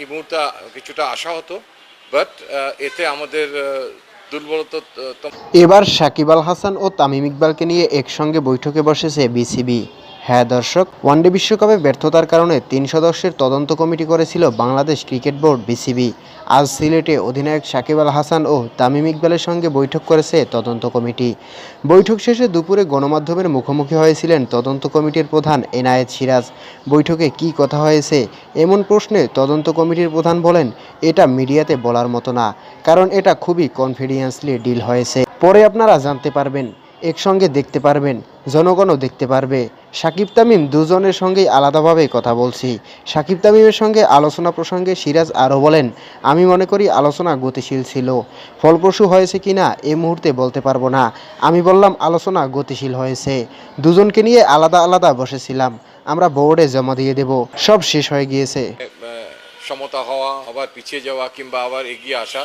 এই মুহূর্তে কিছুটা আশা হতো, বাট এতে আমাদের দুর্বলতা। এবার সাকিব আল হাসান ও তামিম ইকবালকে নিয়ে একসঙ্গে বৈঠকে বসেছে বিসিবি। হ্যাঁ দর্শক, ওয়ানডে বিশ্বকাপে ব্যর্থতার কারণে ৩ সদস্যের তদন্ত কমিটি করেছিল বাংলাদেশ ক্রিকেট বোর্ড বিসিবি। আজ সিলেটে অধিনায়ক সাকিব আল হাসান ও তামিম ইকবালের সঙ্গে বৈঠক করেছে তদন্ত কমিটি। বৈঠক শেষে দুপুরে গণমাধ্যমের মুখোমুখি হয়েছিলেন তদন্ত কমিটির প্রধান এনায়েত সিরাজ। বৈঠকে কী কথা হয়েছে এমন প্রশ্নে তদন্ত কমিটির প্রধান বলেন, এটা মিডিয়াতে বলার মতো না, কারণ এটা খুবই কনফিডেন্সিয়ালি ডিল হয়েছে। পরে আপনারা জানতে পারবেন, একসঙ্গে দেখতে পারবেন, জনগণও দেখতে পারবে। সাকিব তামিম দুজনের সঙ্গেই আলাদাভাবে কথা বলছি। সাকিব তামিমের সঙ্গে আলোচনা প্রসঙ্গে সিরাজ আরও বলেন, আমি মনে করি আলোচনা গতিশীল ছিল। ফলপ্রসূ হয়েছে কি না এই মুহূর্তে বলতে পারবো না। আমি বললাম আলোচনা গতিশীল হয়েছে। দুজনকে নিয়ে আলাদা আলাদা বসেছিলাম। আমরা বোর্ডে জমা দিয়ে দেব। সব শেষ হয়ে গিয়েছে। সমতা হওয়া, আবার পিছিয়ে যাওয়া কিংবা আবার এগিয়ে আসা,